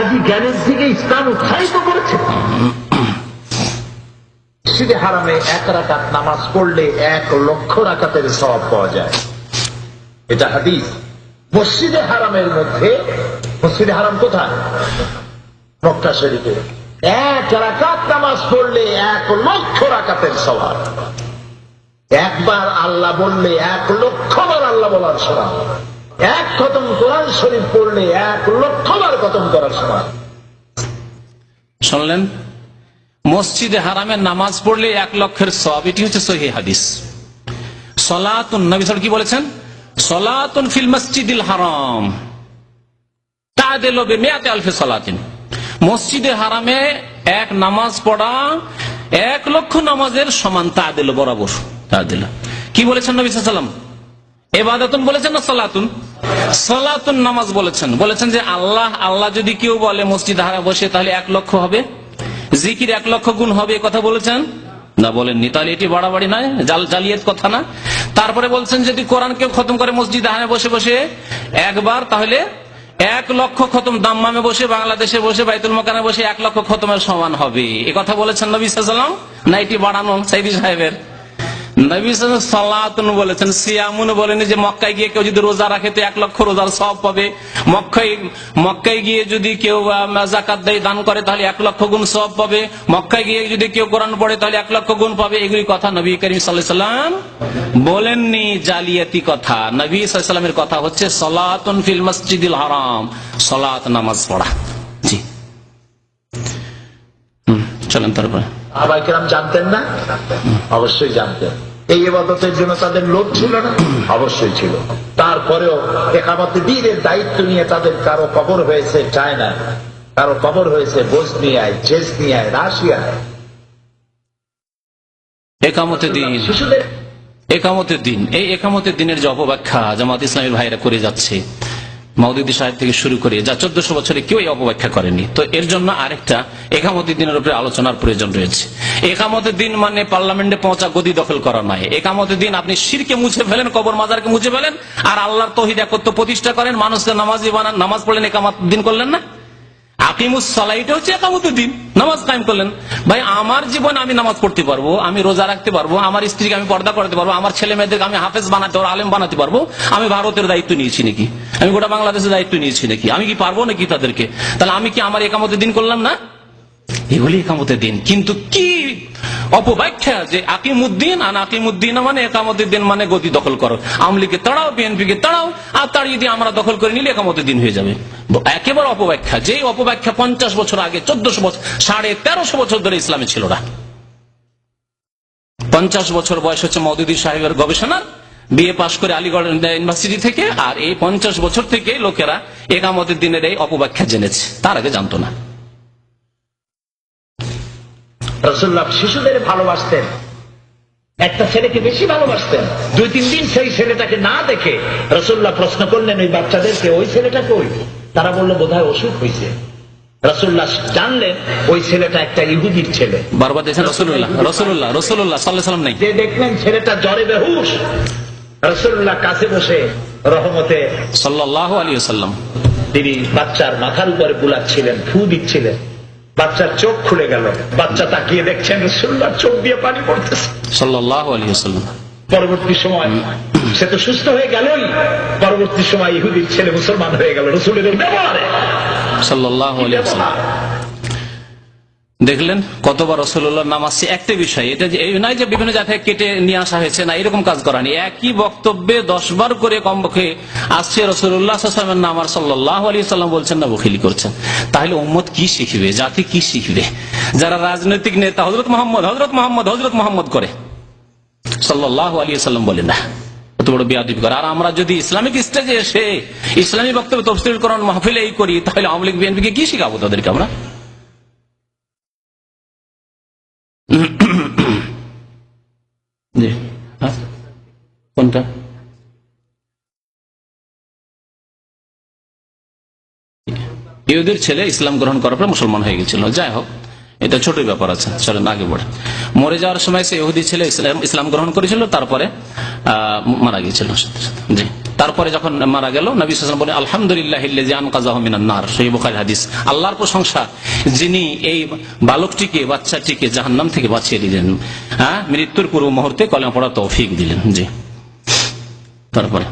কাজী জ্ঞানের দিকে ইসলাম উৎসাহিত করেছে। মসজিদে হারামে 1 রাকাত নামাজ পড়লে 1 লক্ষ রাকাতের সওয়াব পাওয়া যায়, এটা হাদিস। মসজিদে হারামের মধ্যে, মসজিদে হারাম কোথায়? মক্কা শরীফে। 1 রাকাত নামাজ পড়লে 1 লক্ষ রাকাতের সওয়াব। একবার আল্লাহ বললে 1 লক্ষ বার আল্লাহ বলার সমান। 1 খতম কোরআন শরীফ পড়লে 1 লক্ষ বার খতম করার সমান। শুনলেন, মসজিদে হারামে নামাজ পড়লে 1 লক্ষের সওয়াব, এটি হচ্ছে সহিহ হাদিস। সলাতুন, নবী সাল্লাল্লাহু কি বলেছেন? সলাতুন ফিল মসজিদিল হারাম তাদিলু বিমিআতি আলফি সালাতিন। মসজিদে হারামে 1 নামাজ পড়া 1 লক্ষ নামাজের সমান। তাদিলু, বরাবর। তাদিলু কি বলেছেন নবী সাল্লাল্লাহু আলাইহি ওয়াসাল্লাম? ইবাদাতুন বলেছেন না সালাতুন? সালাতুন নামাজ বলেছেন। বলেছেন যে আল্লাহ যদি কেউ বলে মসজিদে হারামে বসে তাহলে 1 লক্ষ হবে, জিকির 1 লক্ষ গুণ হবে, এ কথা বলেছেন না? বলেননি। তাহলে এটি বাড়াবাড়ি নয়, জালিয়াত কথা না? তারপরে বলছেন যদি কোরআন কেউ খতম করে মসজিদে হারামে বসে বসে একবার, তাহলে 1 লক্ষ খতম দাম্মামে বসে, বাংলাদেশে বসে, বাইতুল মোকাররমে বসে 1 লক্ষ খতমের সমান হবে, এ কথা বলেছেন নবী সাল্লাল্লাহু আলাইহি ওয়াসাল্লাম? না এটি বাড়ানো সাইদি সাহেবের? নবী সাল্লাল্লাহু আলাইহি ওয়াসাল্লাম সালাতুন বলেছেন, সিয়ামুন বলেনি যে মক্কায় গিয়ে কেউ যদি রোজা রাখে তো 1 লক্ষ রোজার সওয়াব পাবে। মক্কায় গিয়ে যদি কেউ যাকাত দেয়, দান করে, তাহলে 1 লক্ষ গুণ সওয়াব পাবে। মক্কায় গিয়ে যদি কেউ কোরআন পড়ে তাহলে 1 লক্ষ গুণ পাবে। এগুলি কথা নবী করিম সাল্লাল্লাহু আলাইহি ওয়াসাল্লাম বলেননি, জালিয়াতি কথা। নবী সাল্লাল্লাহু আলাইহি ওয়াসাল্লামের কথা হচ্ছে সালাতুন ফিল মসজিদিল হারাম, সালাত, নামাজ পড়া। জি, চলেন তারপরে। সাহাবায়ে কেরাম জানতেন না? অবশ্যই জানতেন। এই ইবাদতের জন্য তাদের লোভ ছিল না? অবশ্যই ছিল। তারপরেও ইকামতে দ্বীনের দায়িত্ব নিয়ে তাদের কারো কবর হয়েছে চায়না, কারো কবর হয়েছে বসনিয়ায়, চেচনিয়ায়, রাশিয়ায়। একামতের দিন, শিশুদের একামতের দিন, এই একামতের দিনের যে অপব্যাখ্যা জামাত ইসলামের ভাইরা করে যাচ্ছে, মাউদুদি সাহেব থেকে শুরু করে, যা 1400 বছরে কেউ এই অপব্যাখ্যা করেনি, তো এর জন্য আরেকটা একামতের দিনের উপরে আলোচনার প্রয়োজন রয়েছে। একামতের দিন মানে পার্লামেন্টে পৌঁছা গদি দখল করা নয়। একামতের দিন আপনি শিরকে মুছে ফেলেন, কবর মাজারকে মুছে ফেলেন, আর আল্লাহর তৌহিদ একত্ব প্রতিষ্ঠা করেন, মানুষকে নামাজি বানান, নামাজ পড়লেন, একামতের দিন করলেন না? আকিমুস সালাহ, এটা হচ্ছে একামতের দিন, নামাজ কায়েম করলেন। ভাই, আমার জীবনে আমি নামাজ পড়তে পারবো, আমি রোজা রাখতে পারবো, আমার স্ত্রীকে আমি পর্দা করতে পারবো, আমার ছেলে মেয়েদেরকে আমি হাফেজ বানাতে পারবো, আলেম বানাতে পারবো। আমি ভারতের দায়িত্ব নিয়েছি নাকি? আমি গোটা বাংলাদেশের দায়িত্ব নিয়েছি নাকি? আমি কি পারবো নাকি তাদেরকে? তাহলে আমি কি আমার একামতের দিন করলাম না? এগুলি একামতের দিন। কিন্তু কি অপব্যাখ্যা যে আকিমুদ্দিন, আর আকিমুদ্দিন মানে একামতের দিন মানে গদি দখল করো, আওয়ামী লীগকে তাড়াও, বিএনপিকে তাড়াও, আর তাড়িয়ে দিয়ে আমরা দখল করে নিলে একামতের দিন হয়ে যাবে। একেবারে অপব্যাখ্যা। যে অপব্যাখ্যা 50 বছর আগে, 1400 বছর, 1350 বছর ধরে ইসলামে ছিল না। 50 বছর বয়স হচ্ছে মওদুদি সাহেবের গবেষণার, বিএ পাশ করে আলিগড় ইউনিভার্সিটি থেকে, আর এই 50 বছর থেকে লোকেরা একামতের দিনের এই অপব্যাখ্যা জেনেছে, তার আগে জানতো না। রাসূলুল্লাহ শিশুদের ভালোবাসতেন, একটা ছেলেকে বেশি ভালোবাসতেন। 2-3 দিন সেই ছেলেটাকে না দেখে রাসূলুল্লাহ প্রশ্ন করলেন ওই বাচ্চাদেরকে, ওই ছেলেটা কই? তারা বলল বোধহয় অসুখ হয়েছে। রাসূলুল্লাহ জানলেন ওই ছেলেটা একটা ইহুদির ছেলে। বারবার দেখেন রাসূলুল্লাহ সাল্লাল্লাহু আলাইহি ওয়াসাল্লাম নাই, যে দেখলেন ছেলেটা জ্বরে বেহুশ, রাসূলুল্লাহ কাছে বসে রহমতে সাল্লাল্লাহু আলাইহি ওয়াসাল্লাম তিনি বাচ্চার মাথার উপরে বুলাচ্ছিলেন, ফু দিচ্ছিলেন। বাচ্চার চোখ খুলে গেল, বাচ্চা তাকিয়ে দেখছেন রাসূলুল্লাহর চোখ দিয়ে পানি পড়তেছে সাল্লাল্লাহু আলাইহি ওয়াসাল্লাম। পরবর্তী সময় সে তো সুস্থ হয়ে গেলই, পরবর্তী সময় ইহুদির ছেলে মুসলমান হয়ে গেল রাসূলের ব্যবহারে সাল্লাল্লাহু আলাইহি ওয়াসাল্লাম। দেখলেন কতবার রাসূলুল্লাহ নামাজ, একটা বিষয় এটা যে এই নয় যে বিভিন্ন জায়গায় কেটে নিয়ে আসা হয়েছে, না, এরকম কাজ করা নেই। একই বক্তব্যে 10 বার করে কমপক্ষে আসছে রাসূলুল্লাহ সাল্লাল্লাহু আলাইহি ওয়াসাল্লামের নাম, আর সাল্লাল্লাহু আলাইহি ওয়াসাল্লাম বলছেন না, বখিলি করছেন। তাহলে উম্মত কি শিখবে, জাতি কি শিখবে? যারা রাজনৈতিক নেতা হযরত মুহাম্মদ করে, সাল্লাল্লাহু আলাইহি ওয়াসাল্লাম বলে না, কত বড় বেয়াদবি করে। আর আমরা যদি ইসলামিক স্টেজে এসে ইসলামী বক্তব্য তাফসীর কোরআন মাহফিলে এই করি, তাহলে আওয়ামী লীগ বিএনপিকে কি শিখাবো তাদেরকে আমরা? কোনটা? ইহুদির ছেলে ইসলাম গ্রহণ করার পর মুসলমান হয়ে গেছিল। যাই হোক, এটা ছোট ব্যাপার আছে, চলেন আগে বড়। মরে যাওয়ার সময় সে ইহুদি ছেলে ইসলাম গ্রহণ করেছিল, তারপরে মারা গিয়েছিল। জি। তারপরে যখন মারা গেল, নবী সাল্লাল্লাহু আলাইহি ওয়াসাল্লাম বলেন আলহামদুলিল্লাহিল্লাযী আনকাযাহু মিনান নার, সহিহ বুখারী হাদিস। আল্লাহর প্রশংসা যিনি এই বালকটিকে, বাচ্চাটিকে জাহান্নাম থেকে বাঁচিয়ে দিলেন, মৃত্যুর পূর্ব মুহূর্তে কলেমা পড়ার তৌফিক দিলেন। জি, তারপরে